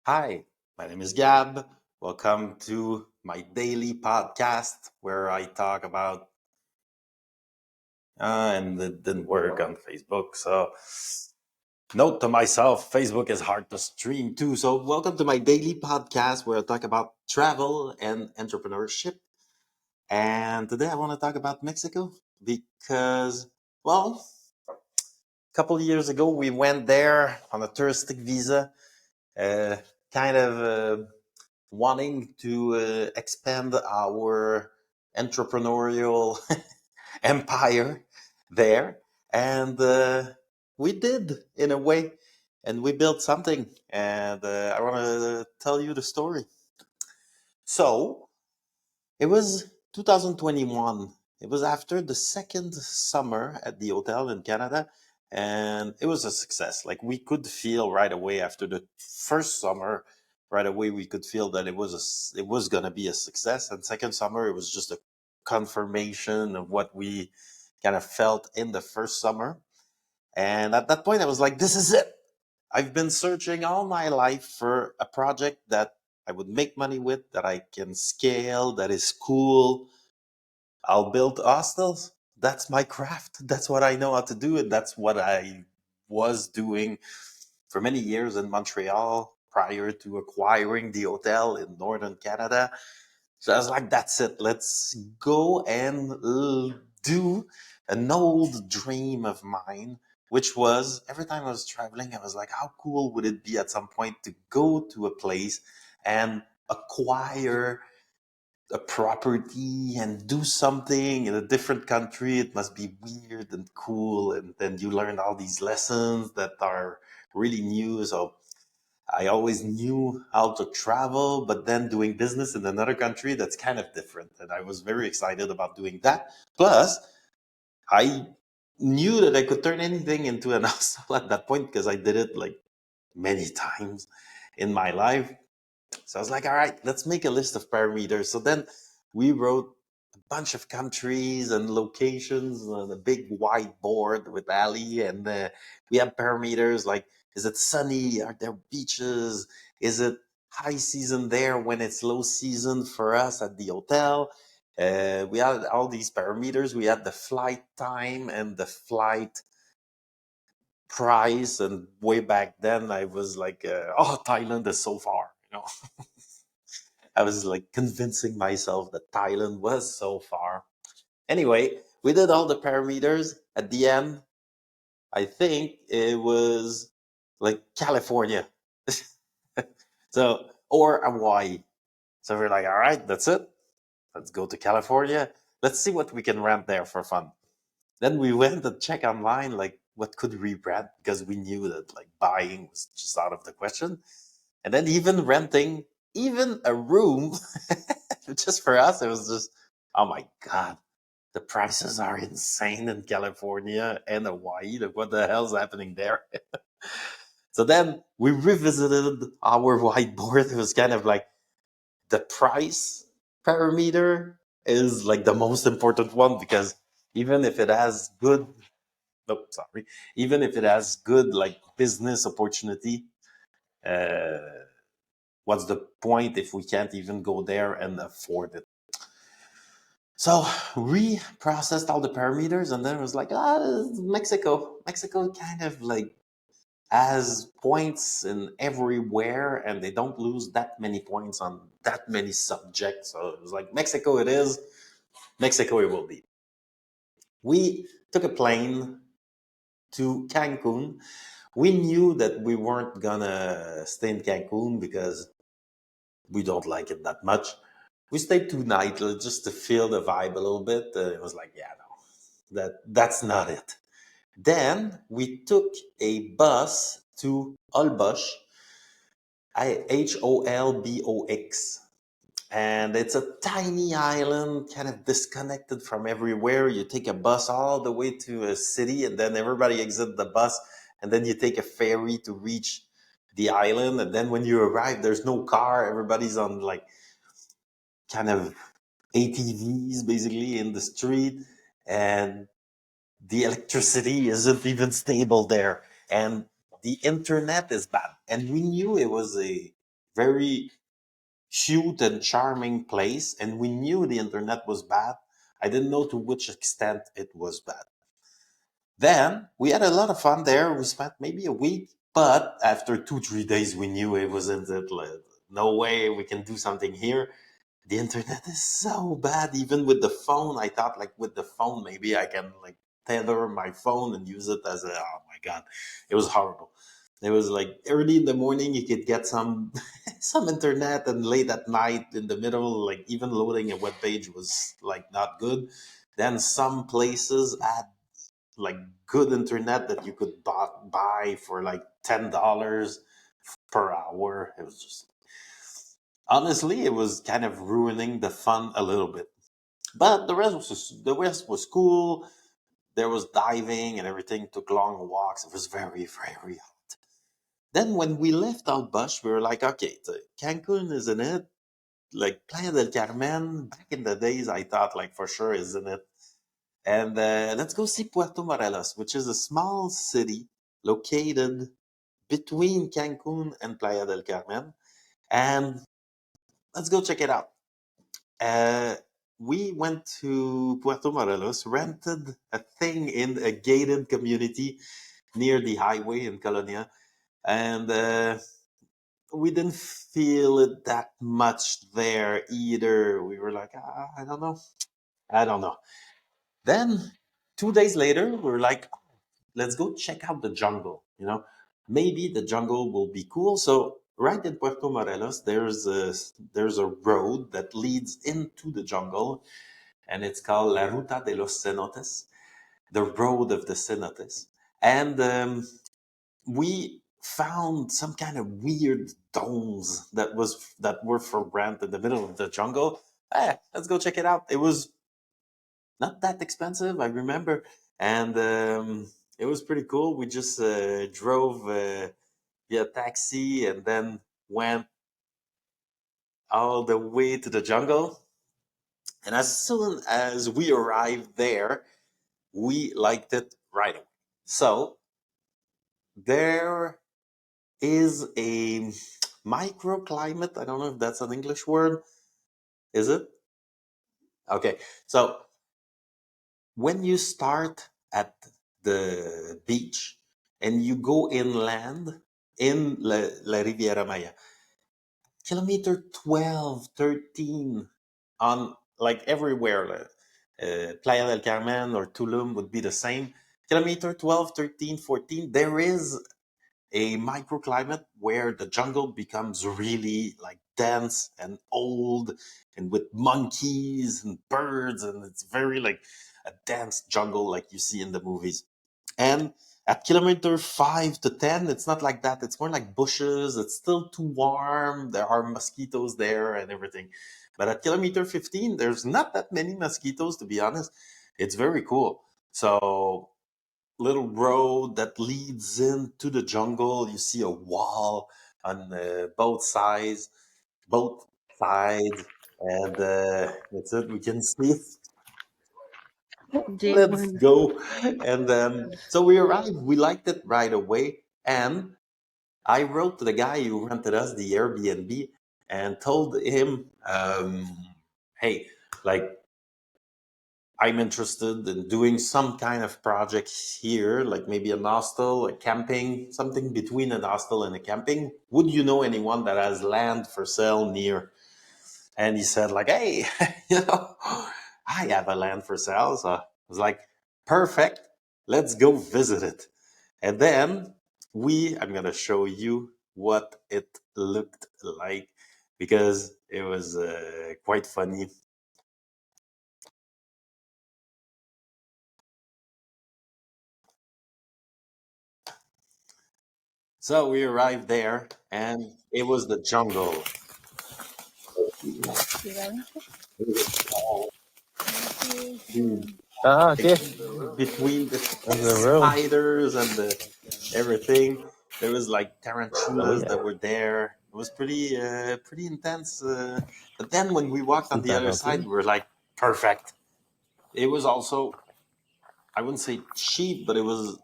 Hi, my name is Gab. Welcome to my daily podcast where I talk about, and it didn't work on Facebook. So, note to myself, Facebook is hard to stream too. So, welcome to my daily podcast where I talk about travel and entrepreneurship. And today I want to talk about Mexico because, well, a couple of years ago we went there on a touristic visa, uh, kind of. Wanting to expand our entrepreneurial empire there. And we did in a way, and we built something. And I want to tell you the story. So it was 2021. It was after the second summer at the hotel in Canada, and it was a success. Like we could feel right away after the first summer, right away we could feel that it was gonna be a success. And second summer, it was just a confirmation of what we kind of felt in the first summer. And at that point, I was like, "This is it." I've been searching all my life for a project that I would make money with, that I can scale, that is cool. I'll build hostels. That's my craft. That's what I know how to do. And that's what I was doing for many years in Montreal prior to acquiring the hotel in Northern Canada. So I was like, that's it. Let's go and do an old dream of mine, which was every time I was traveling, I was like, how cool would it be at some point to go to a place and acquire a property and do something in a different country? It must be weird and cool. And then you learn all these lessons that are really new. So I always knew how to travel, but then doing business in another country, that's kind of different. And I was very excited about doing that. Plus, I knew that I could turn anything into an hustle at that point because I did it like many times in my life. So I was like, all right, let's make a list of parameters. So then we wrote a bunch of countries and locations on a big whiteboard with Ali. And we have parameters like, is it sunny? Are there beaches? Is it high season there when it's low season for us at the hotel? We had all these parameters. We had the flight time and the flight price. And way back then, I was like, oh, Thailand is so far, I was like convincing myself that Thailand was so far. Anyway, we did all the parameters. At the end, I think it was like California. So, or Hawaii. So we're like, all right, that's it. Let's go to California. Let's see what we can rent there for fun. Then we went and check online, like what could we rent because we knew that like buying was just out of the question. And then even renting, even a room, just for us, it was just, oh my God, the prices are insane in California and Hawaii. Like, what the hell's happening there? So then we revisited our whiteboard. It was kind of like the price parameter is like the most important one because even if it has good, no, sorry, even if it has good like business opportunity, uh, what's the point if we can't even go there and afford it? So we processed all the parameters, and then it was like, Mexico. Mexico kind of like has points in everywhere, and they don't lose that many points on that many subjects. So it was like, Mexico it is, Mexico it will be. We took a plane to Cancun. We knew that we weren't gonna stay in Cancun because we don't like it that much. We stayed 2 nights just to feel the vibe a little bit. It was like, yeah, no, that's not it. Then we took a bus to Holbox, Holbox. And it's a tiny island, kind of disconnected from everywhere. You take a bus all the way to a city, and then everybody exits the bus, and then you take a ferry to reach the island. And then when you arrive, there's no car. Everybody's on like kind of ATVs basically in the street, and the electricity isn't even stable there, and the internet is bad. And we knew it was a very cute and charming place, and we knew the internet was bad. I didn't know to which extent it was bad. Then we had a lot of fun there. We spent maybe a week, but after 2, 3 days, we knew it wasn't it. Like, no way we can do something here. The internet is so bad. Even with the phone, I thought like with the phone, maybe I can like tether my phone and use it as a. Oh my god, it was horrible. It was like early in the morning, you could get some some internet, and late at night in the middle, like even loading a web page was like not good. Then some places had like good internet that you could buy for like $10 per hour. It was just honestly, it was kind of ruining the fun a little bit. But the rest was cool. There was diving and everything. Took long walks. It was very very hot. Then when we left out Bush, we were like, okay, Cancun isn't it? Like Playa del Carmen. Back in the days, I thought like for sure isn't it? And let's go see Puerto Morelos, which is a small city located between Cancun and Playa del Carmen. And let's go check it out. Uh, we went to Puerto Morelos, rented a thing in a gated community near the highway in Colonia, and we didn't feel it that much there either. We were like, I don't know, I don't know. Then 2 days later, we were like, let's go check out the jungle. Maybe the jungle will be cool. So right in Puerto Morelos, there's a road that leads into the jungle, and it's called La Ruta de los Cenotes, the Road of the Cenotes. And we found some kind of weird domes that were for rent in the middle of the jungle. Let's go check it out. It was not that expensive, I remember, and it was pretty cool. We just drove via taxi and then went all the way to the jungle. And as soon as we arrived there, we liked it right away. So there is a microclimate. I don't know if that's an English word. Is it? Okay. So when you start at the beach and you go inland in La Riviera Maya, kilometer 12, 13, on like everywhere, Playa del Carmen or Tulum would be the same. Kilometer 12, 13, 14, there is a microclimate where the jungle becomes really like dense and old and with monkeys and birds, and it's very like a dense jungle like you see in the movies. And at kilometer 5 to 10, it's not like that. It's more like bushes. It's still too warm. There are mosquitoes there and everything. But at kilometer 15, there's not that many mosquitoes, to be honest. It's very cool. So little road that leads into the jungle. You see a wall on both sides, and that's it. We can see. Let's J1. go. And so we arrived. We liked it right away, and I wrote to the guy who rented us the Airbnb and told him, "Hey, like I'm interested in doing some kind of project here, like maybe an hostel, a camping, something between an hostel and a camping. Would you know anyone that has land for sale near?" And he said, like, "Hey, you know, I have a land for sale." So I was like, "Perfect. Let's go visit it." And then I'm going to show you what it looked like because it was quite funny. So we arrived there and it was the jungle. Huge. Ah, Like, okay. between the That's the road. spiders and the everything, there was like Oh tarantulas yeah. that were there. It was pretty intense. But then when we walked on Some the other tarantula. side, we were like, perfect. It was also, I wouldn't say cheap, but it was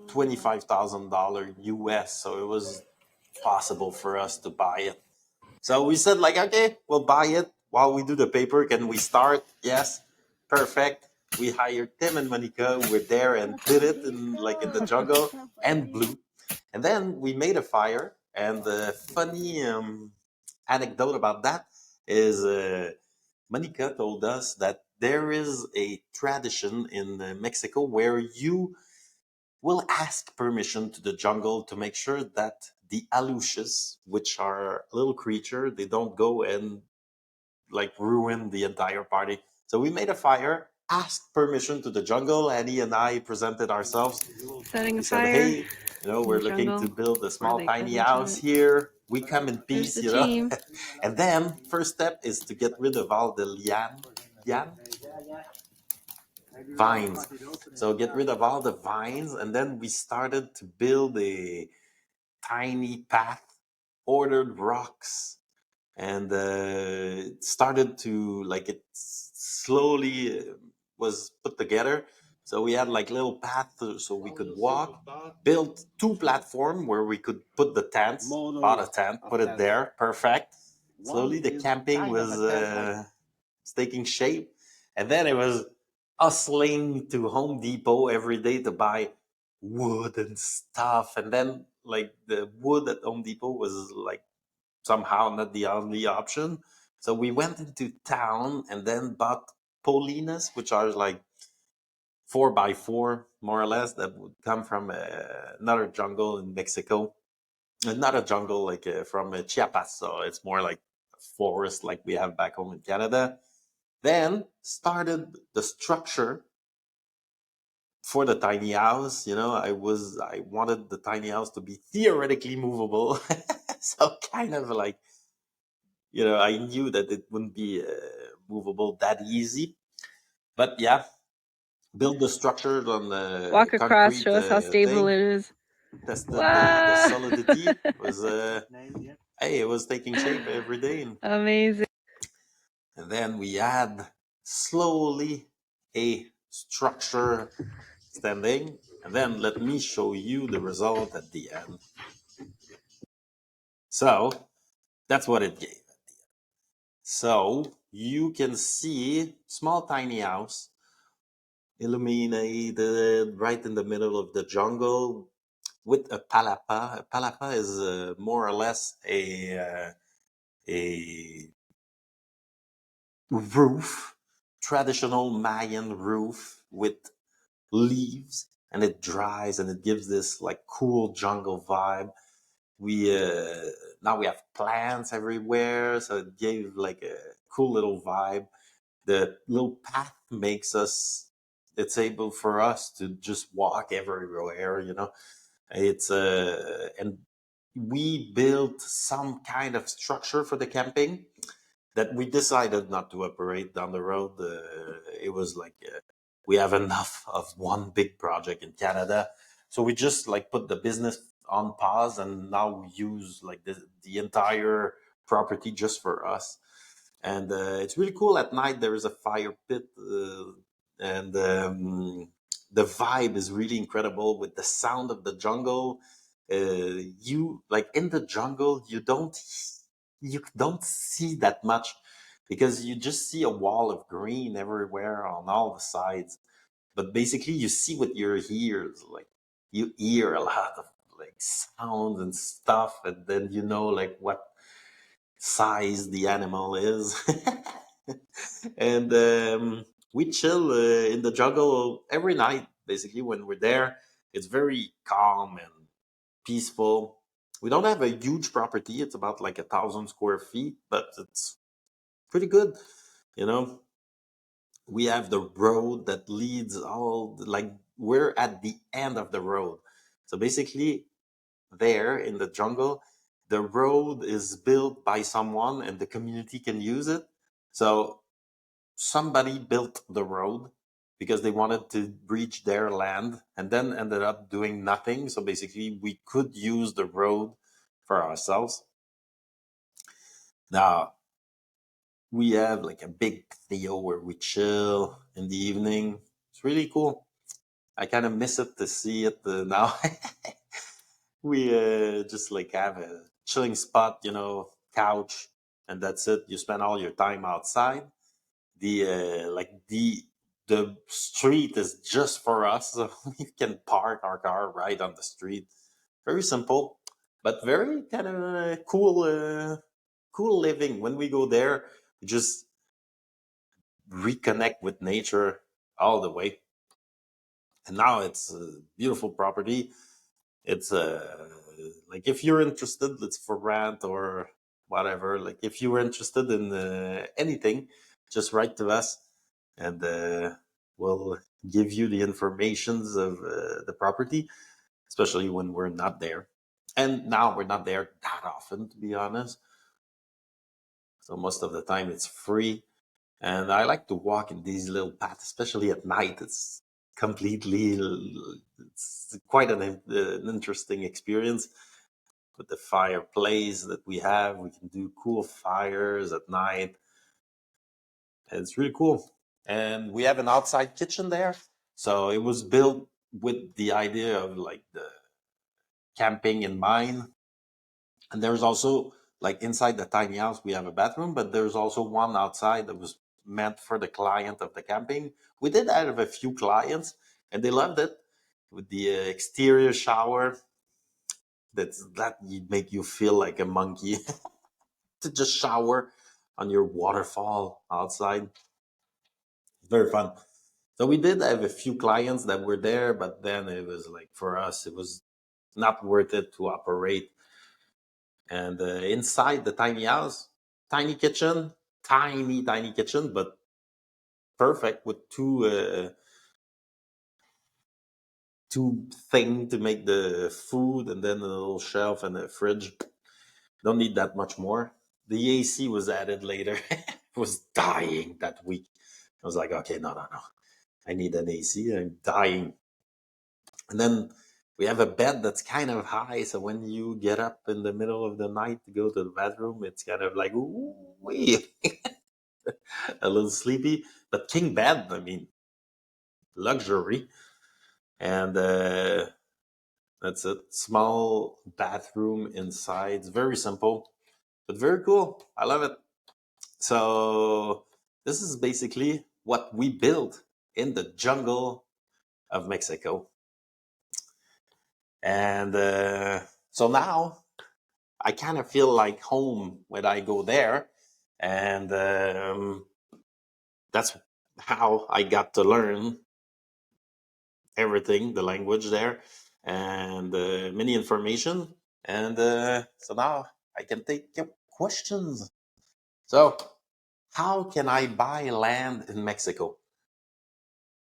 $25,000 US, so it was possible for us to buy it. So we said like, okay, we'll buy it while we do the paper. Can we start? Yes, perfect. We hired Tim and Monica. We're there and did it in like in the jungle and blue. And then we made a fire. And the funny anecdote about that is Monica told us that there is a tradition in Mexico where you will ask permission to the jungle to make sure that the aluches, which are little creature, they don't go and like ruin the entire party. So we made a fire, asked permission to the jungle. Annie and I presented ourselves. Setting a We said, fire hey, in the we're looking to jungle build a where small they tiny couldn't house hunt. here. We come in There's peace, the team. And then first step is to get rid of all the vines. So get rid of all the vines, and then we started to build a tiny path, ordered rocks, and it started to like it slowly was put together. So we had like little paths so we could walk. Built two platform where we could put the tents. Bought a tent, put it there, perfect. Slowly the camping was taking shape, and then it was hustling to Home Depot every day to buy wood and stuff, and then like the wood at Home Depot was like somehow not the only option. So we went into town and then bought polinas, which are like 4x4, more or less, that would come from another jungle in Mexico. Not a jungle like from Chiapas, so it's more like a forest like we have back home in Canada. Then started the structure for the tiny house. I wanted the tiny house to be theoretically movable. So kind of like, I knew that it wouldn't be movable that easy. But yeah, build the structure on the Walk across, concrete show us how stable thing. it is. Tested the Wow! solidity. Was hey, it was taking shape every day. Amazing. And then we add slowly a structure standing. And then let me show you the result at the end. So that's what it gave. So you can see small tiny house illuminated right in the middle of the jungle with a palapa. A palapa is more or less a roof, traditional Mayan roof with leaves, and it dries and it gives this like cool jungle vibe. We now we have plants everywhere, so it gave like a cool little vibe. The little path makes us it's able for us to just walk everywhere. It's and we built some kind of structure for the camping that we decided not to operate down the road. It was like we have enough of one big project in Canada, so we just like put the business on pause, and now we use like the entire property just for us. And it's really cool. At night there is a fire pit, and the vibe is really incredible with the sound of the jungle. You like in the jungle, you don't see that much because you just see a wall of green everywhere on all the sides. But basically, you see with your ears, like you hear a lot of like sounds and stuff, and then like what size the animal is. And we chill in the jungle every night. Basically, when we're there, it's very calm and peaceful. We don't have a huge property. It's about like 1,000 square feet, but it's pretty good. You know, we have the road that leads like we're at the end of the road. So basically, there in the jungle, the road is built by someone and the community can use it. So somebody built the road because they wanted to reach their land and then ended up doing nothing. So basically, we could use the road for ourselves. Now, we have like a big patio where we chill in the evening. It's really cool. I kind of miss it to see it now. We just like have a chilling spot, couch, and that's it. You spend all your time outside. The street is just for us, so we can park our car right on the street. Very simple, but very kind of cool living. When we go there, we just reconnect with nature all the way. And now it's a beautiful property. It's like if you're interested, it's for rent or whatever. Like if you were interested in anything, just write to us, and we'll give you the informations of the property, especially when we're not there. And now we're not there that often, to be honest. So most of the time it's free. And I like to walk in these little paths, especially at night. Completely, it's quite an interesting experience with the fireplace that we have. We can do cool fires at night. It's really cool. And we have an outside kitchen there. So it was built with the idea of like the camping in mind. And there's also like inside the tiny house, we have a bathroom, but there's also one outside that was meant for the client of the camping. We did have a few clients and they loved it with the exterior shower. That make you feel like a monkey to just shower on your waterfall outside. Very fun. So we did have a few clients that were there, but then it was like for us, it was not worth it to operate. And inside the tiny house, tiny kitchen, tiny kitchen, but perfect with two thing to make the food, and then a little shelf and a fridge. Don't need that much more. The AC was added later. I was dying that week. I was like, okay, no. I need an AC. I'm dying. And then we have a bed that's kind of high. So when you get up in the middle of the night to go to the bathroom, it's kind of like, ooh, a little sleepy. But king bed, I mean, luxury. And that's it. Small bathroom inside. It's very simple, but very cool. I love it. So this is basically what we built in the jungle of Mexico. And so now I kind of feel like home when I go there. And that's how I got to learn everything, the language there, and many information. And so now I can take your questions. So, how can I buy land in Mexico?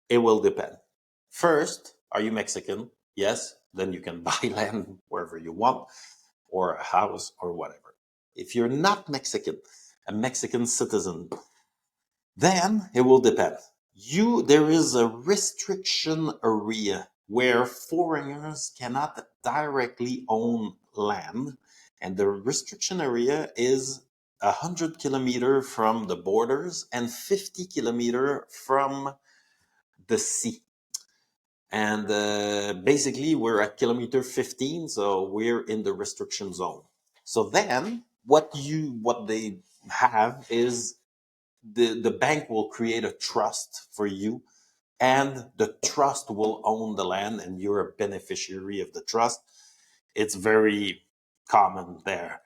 It will depend. First, are you Mexican? Yes, then you can buy land wherever you want, or a house, or whatever. If you're not Mexican, a Mexican citizen, then it will depend. There is a restriction area where foreigners cannot directly own land, and the restriction area is 100 kilometer from the borders and 50 kilometer from the sea. And basically, we're at kilometer 15, so we're in the restriction zone. So then, what they have is the bank will create a trust for you, and the trust will own the land, and you're a beneficiary of the trust. It's very common there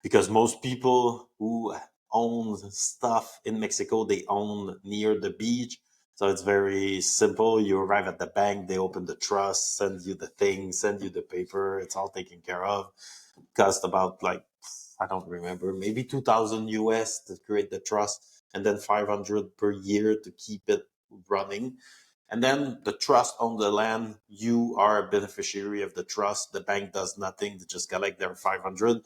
because most people who own stuff in Mexico, they own near the beach. So it's very simple. You arrive at the bank, they open the trust, send you the thing, send you the paper. It's all taken care of. Cost about like, I don't remember, maybe 2000 US to create the trust, and then 500 per year to keep it running. And then the trust on the land, you are a beneficiary of the trust. The bank does nothing, they just collect their 500.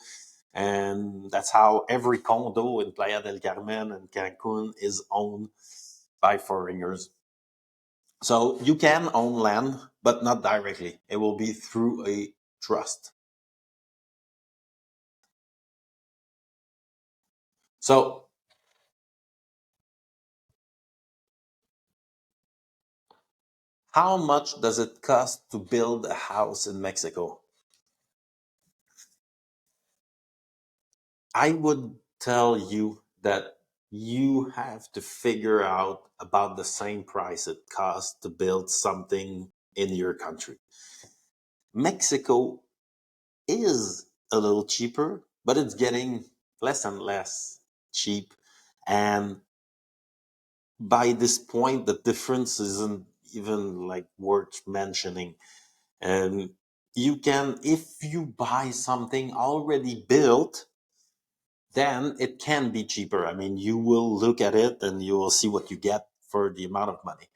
And that's how every condo in Playa del Carmen and Cancun is owned by foreigners. So you can own land, but not directly. It will be through a trust. So how much does it cost to build a house in Mexico? I would tell you that you have to figure out about the same price it costs to build something in your country. Mexico is a little cheaper, but it's getting less and less cheap. And by this point, the difference isn't even like worth mentioning. And you can, if you buy something already built, then it can be cheaper. I mean, you will look at it and you will see what you get for the amount of money.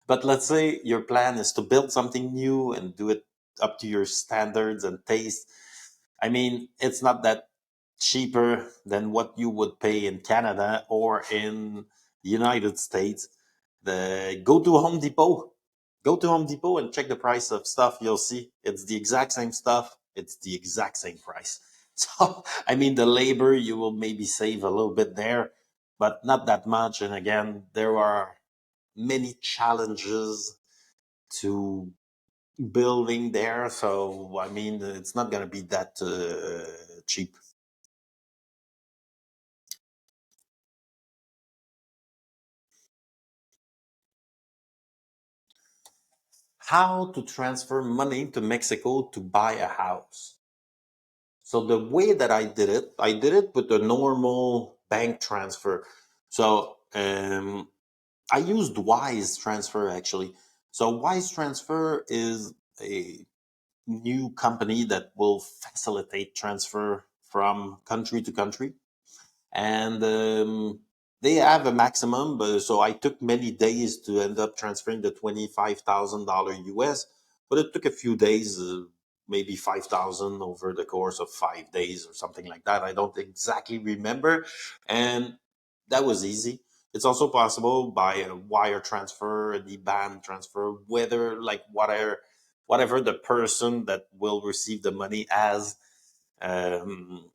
But let's say your plan is to build something new and do it up to your standards and taste. I mean, it's not that cheaper than what you would pay in Canada or in the United States. Go to Home Depot. Go to Home Depot and check the price of stuff. You'll see it's the exact same stuff. It's the exact same price. So, I mean, the labor, you will maybe save a little bit there, but not that much. And again, there are many challenges to building there. So, I mean, it's not going to be that cheap. How to transfer money to Mexico to buy a house? So the way that I did it with a normal bank transfer. So I used Wise Transfer actually. So Wise Transfer is a new company that will facilitate transfer from country to country, and they have a maximum. But so I took many days to end up transferring the $25,000 US, but it took a few days, maybe 5,000 over the course of 5 days or something like that. I don't exactly remember, and that was easy. It's also possible by a wire transfer, an IBAN transfer, whether like whatever the person that will receive the money as. Um,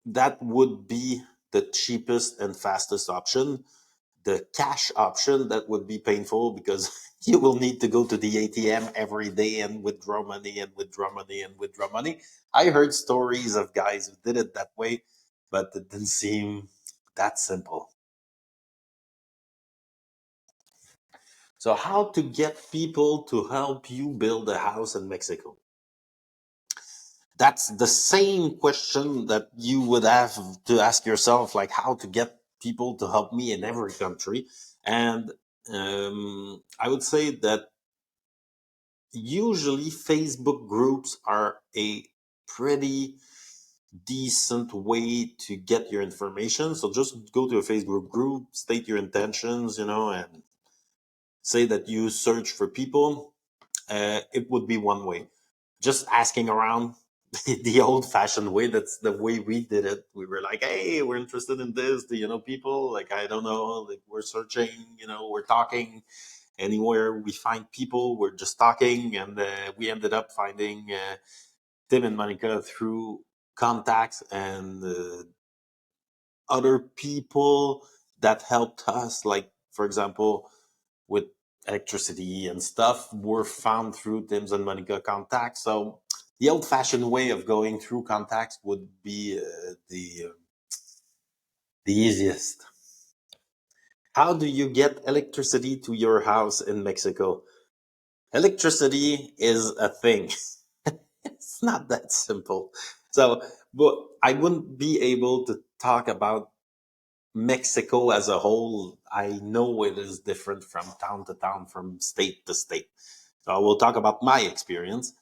that would be the cheapest and fastest option. The cash option, that would be painful because you will need to go to the ATM every day and withdraw money and withdraw money and withdraw money. I heard stories of guys who did it that way, but it didn't seem that simple. So, how to get people to help you build a house in Mexico? That's the same question that you would have to ask yourself, like how to get people to help me in every country. And I would say that usually Facebook groups are a pretty decent way to get your information. So just go to a Facebook group, state your intentions, and say that you search for people. It would be one way. Just asking around the old fashioned way. That's the way we did it. We were like, hey, we're interested in this. Do you know people? Like, I don't know. Like, we're searching, we're talking. Anywhere we find people, we're just talking. And we ended up finding Tim and Monica through contacts and other people that helped us. Like, for example, with electricity and stuff were found through Tim's and Monica contacts. So the old-fashioned way of going through contacts would be the easiest. How do you get electricity to your house in Mexico? Electricity is a thing. It's not that simple. So, but I wouldn't be able to talk about Mexico as a whole. I know it is different from town to town, from state to state. So I will talk about my experience.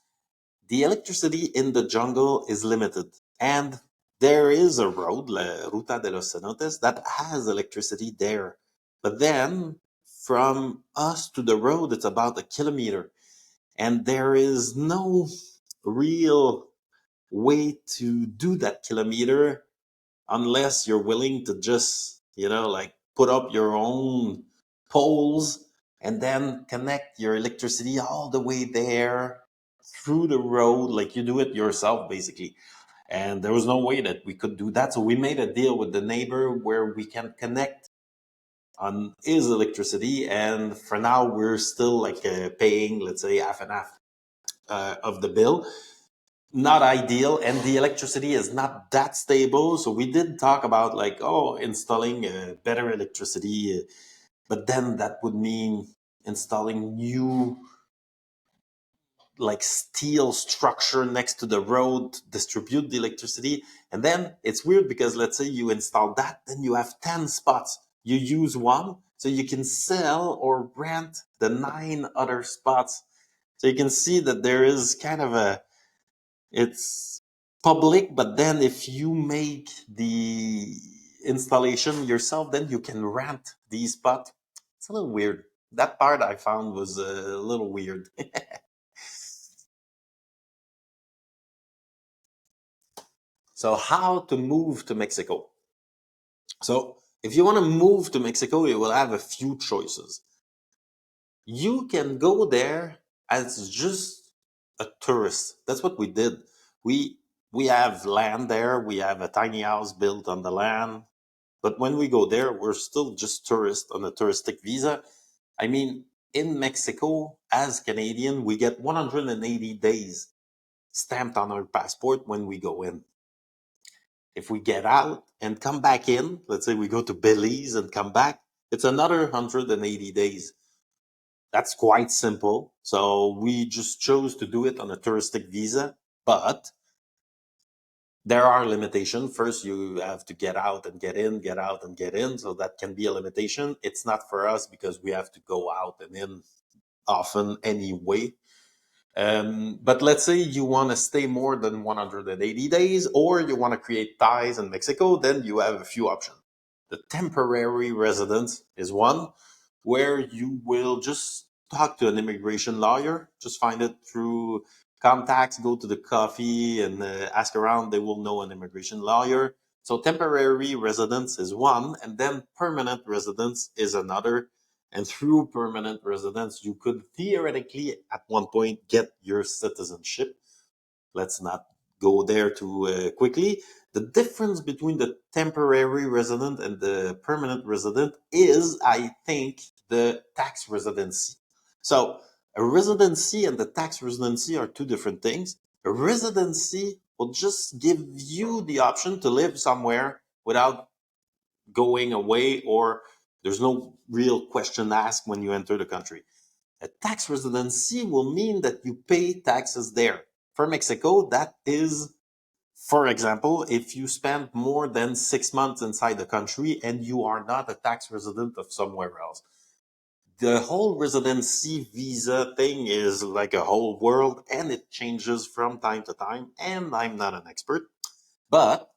The electricity in the jungle is limited, and there is a road, La Ruta de los Cenotes, that has electricity there. But then from us to the road, it's about a kilometer, and there is no real way to do that kilometer unless you're willing to just, like put up your own poles and then connect your electricity all the way there through the road, like you do it yourself, basically. And there was no way that we could do that. So we made a deal with the neighbor where we can connect on his electricity. And for now, we're still like paying, let's say, half and half of the bill. not ideal, and the electricity is not that stable. So we did talk about like, oh, installing better electricity, but then that would mean installing new like steel structure next to the road to distribute the electricity. And then it's weird because let's say you install that, then you have 10 spots. You use one, so you can sell or rent the nine other spots. So you can see that there is kind of a, it's public, but then if you make the installation yourself, then you can rent the spot. It's a little weird. That part I found was a little weird. So, how to move to Mexico? So, if you want to move to Mexico, you will have a few choices. You can go there as just a tourist. That's what we did. We we have land there. We have a tiny house built on the land. But when we go there, we're still just tourists on a touristic visa. I mean, in Mexico, as Canadian, we get 180 days stamped on our passport when we go in. If we get out and come back in, let's say we go to Belize and come back, it's another 180 days. That's quite simple. So we just chose to do it on a touristic visa, but there are limitations. First, you have to get out and get in, get out and get in. So that can be a limitation. It's not for us because we have to go out and in often anyway. But let's say you want to stay more than 180 days or you want to create ties in Mexico, then you have a few options. The temporary residence is one where you will just talk to an immigration lawyer, just find it through contacts, go to the coffee and ask around. They will know an immigration lawyer. So temporary residence is one, and then permanent residence is another. And through permanent residence, you could theoretically at one point get your citizenship. Let's not go there too quickly. The difference between the temporary resident and the permanent resident is, I think, the tax residency. So, a residency and the tax residency are two different things. A residency will just give you the option to live somewhere without going away, or there's no real question asked when you enter the country. A tax residency will mean that you pay taxes there. For Mexico, that is, for example, if you spend more than 6 months inside the country and you are not a tax resident of somewhere else. The whole residency visa thing is like a whole world and it changes from time to time. And I'm not an expert, but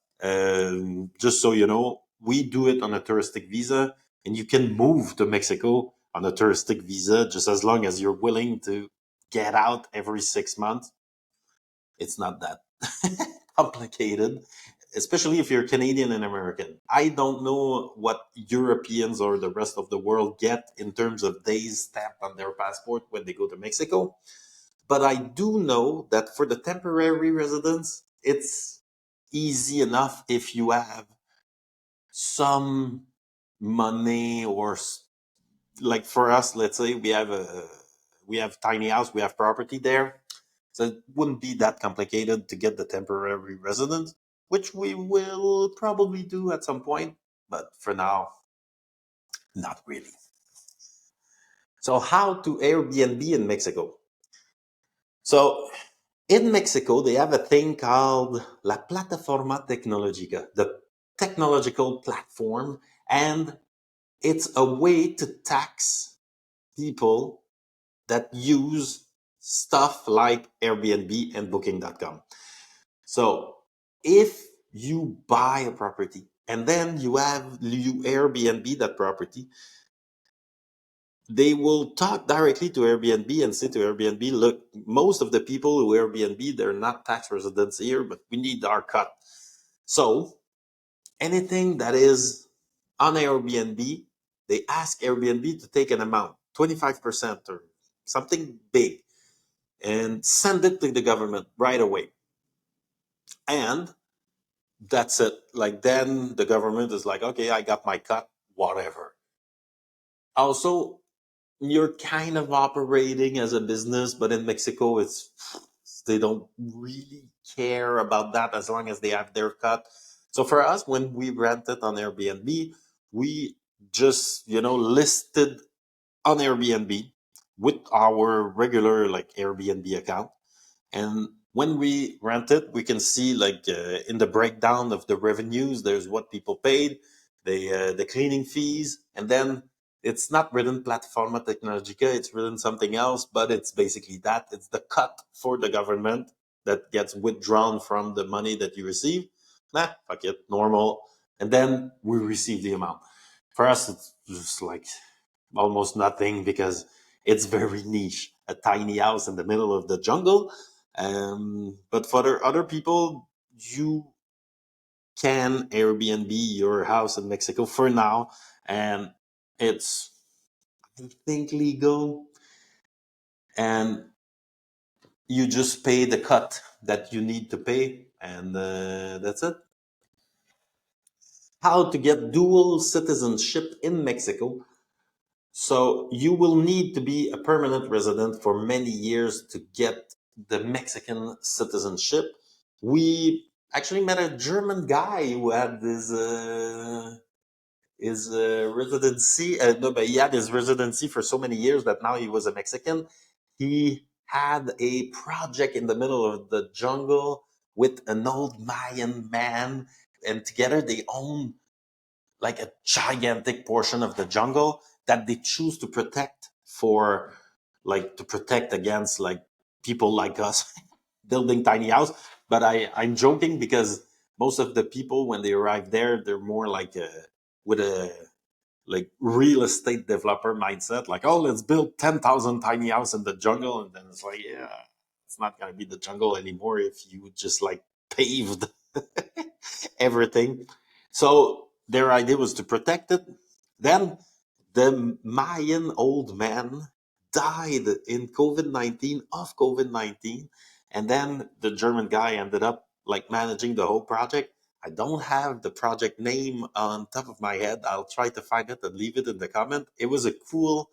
just so you know, we do it on a touristic visa, and you can move to Mexico on a touristic visa just as long as you're willing to get out every 6 months. It's not that complicated, especially if you're Canadian and American. I don't know what Europeans or the rest of the world get in terms of days stamped on their passport when they go to Mexico. But I do know that for the temporary residents, it's easy enough if you have some money or like for us, let's say we have tiny house, we have property there. So it wouldn't be that complicated to get the temporary residence, which we will probably do at some point, but for now, not really. So how to Airbnb in Mexico? So in Mexico, they have a thing called La Plataforma Tecnológica, the technological platform, and it's a way to tax people that use stuff like Airbnb and Booking.com. So if you buy a property and then you Airbnb that property, they will talk directly to Airbnb and say to Airbnb, look, most of the people who Airbnb, they're not tax residents here, but we need our cut. So anything that is on Airbnb, they ask Airbnb to take an amount, 25% or something big, and send it to the government right away. And that's it. Like then the government is like, okay, I got my cut, whatever. Also, you're kind of operating as a business, but in Mexico, it's They don't really care about that as long as they have their cut. So for us, when we rented on Airbnb, we just, listed on Airbnb with our regular like Airbnb account. And when we rent it, we can see like in the breakdown of the revenues, there's what people paid, the cleaning fees, and then it's not written Plataforma Tecnologica, it's written something else, but it's basically that. It's the cut for the government that gets withdrawn from the money that you receive. Nah, fuck it, normal. And then we receive the amount. For us, it's just like almost nothing because it's very niche. A tiny house in the middle of the jungle. But for other people, you can Airbnb your house in Mexico for now, and it's I think legal, and you just pay the cut that you need to pay, and that's it. How to get dual citizenship in Mexico? So you will need to be a permanent resident for many years to get the Mexican citizenship. We actually met a German guy who had his residency. No, but he had his residency for so many years that now he was a Mexican. He had a project in the middle of the jungle with an old Mayan man, and together they own like a gigantic portion of the jungle that they choose to protect for like to protect against like people like us building tiny house. But I'm joking because most of the people when they arrive there, they're more like with a like real estate developer mindset, like, oh, let's build 10,000 tiny house in the jungle. And then it's like, yeah, it's not going to be the jungle anymore if you just like paved everything. So their idea was to protect it. Then the Mayan old man died in COVID-19 of COVID-19. And then the German guy ended up like managing the whole project. I don't have the project name on top of my head. I'll try to find it and leave it in the comment. It was a cool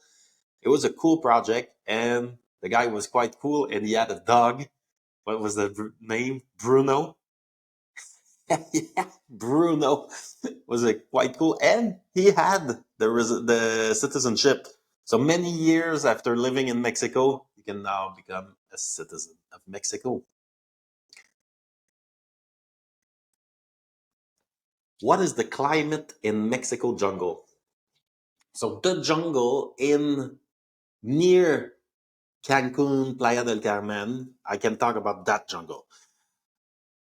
project, and the guy was quite cool, and he had a dog. What was the name? Bruno. Yeah, Bruno was quite cool, and he had the citizenship. So many years after living in Mexico, you can now become a citizen of Mexico. What is the climate in Mexico jungle? So the jungle in near Cancun, Playa del Carmen, I can talk about that jungle.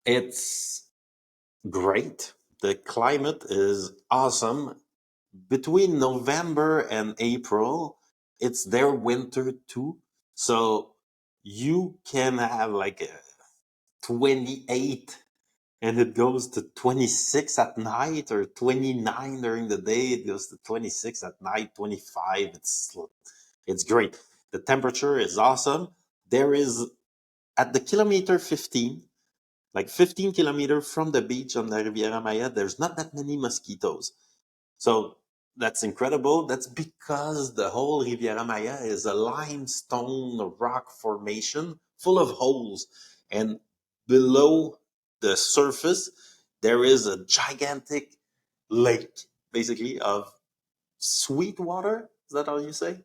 It's great. The climate is awesome. Between November and April, it's their winter too. So you can have like a 28 and it goes to 26 at night or 29 during the day. It goes to 26 at night, 25. It's great. The temperature is awesome. There is at the kilometer 15, like 15 kilometers from the beach on the Riviera Maya, there's not that many mosquitoes. So that's incredible. That's because the whole Riviera Maya is a limestone rock formation full of holes. And below the surface, there is a gigantic lake, basically, of sweet water. Is that how you say?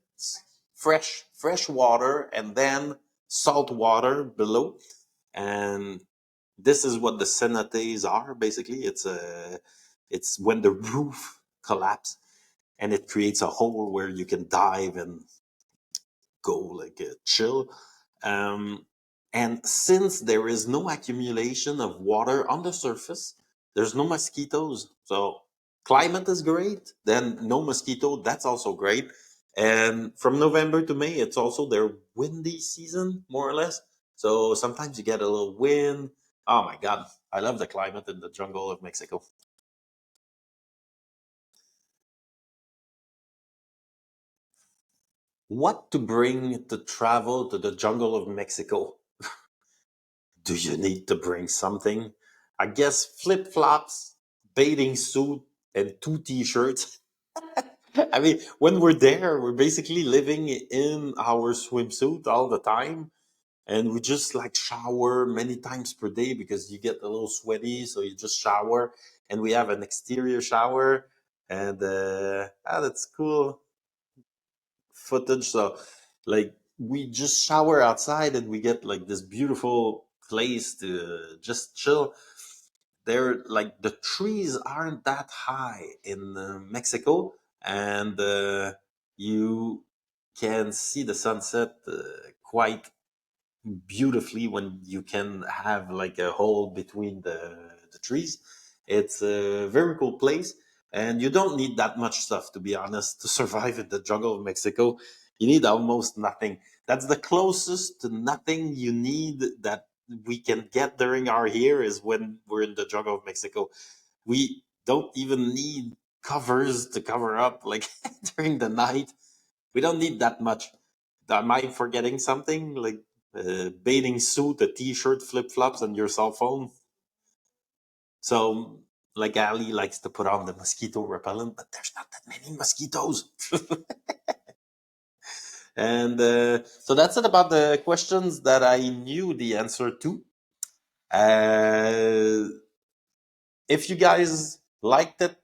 Fresh water, and then salt water below. And this is what the cenotes are. Basically, it's when the roof collapses and it creates a hole where you can dive and go like chill. Um, and since there is no accumulation of water on the surface, there's no mosquitoes. So climate is great. Then no mosquito. That's also great. And from November to May, it's also their windy season, more or less. So sometimes you get a little wind. Oh my God, I love the climate in the jungle of Mexico. What to bring to travel to the jungle of Mexico? Do you need to bring something? I guess flip flops, bathing suit, and two t shirts. I mean, when we're there, we're basically living in our swimsuit all the time. and we just like shower many times per day because you get a little sweaty, so you just shower, and we have an exterior shower, and that's cool footage. So like we just shower outside and we get like this beautiful place to just chill. They're like the trees aren't that high in Mexico, and you can see the sunset quite beautifully when you can have like a hole between the trees. It's a very cool place, and you don't need that much stuff, to be honest, to survive in the jungle of Mexico. You need almost nothing. That's the closest to nothing you need that we can get during our year is when we're in the jungle of Mexico. We don't even need covers to cover up like during the night. We don't need that much. Am I forgetting something? Like bathing suit, a t-shirt, flip-flops, and your cell phone. So, like Ali likes to put on the mosquito repellent, but there's not that many mosquitoes. And so that's it about the questions that I knew the answer to. Uh, if you guys liked it,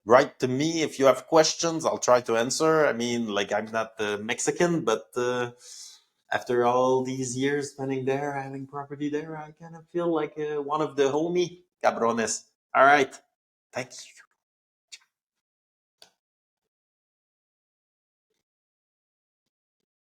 write to me. If you have questions, I'll try to answer. I mean, like, I'm not Mexican, but after all these years spending there, having property there, I kind of feel like one of the homie cabrones. All right. Thank you.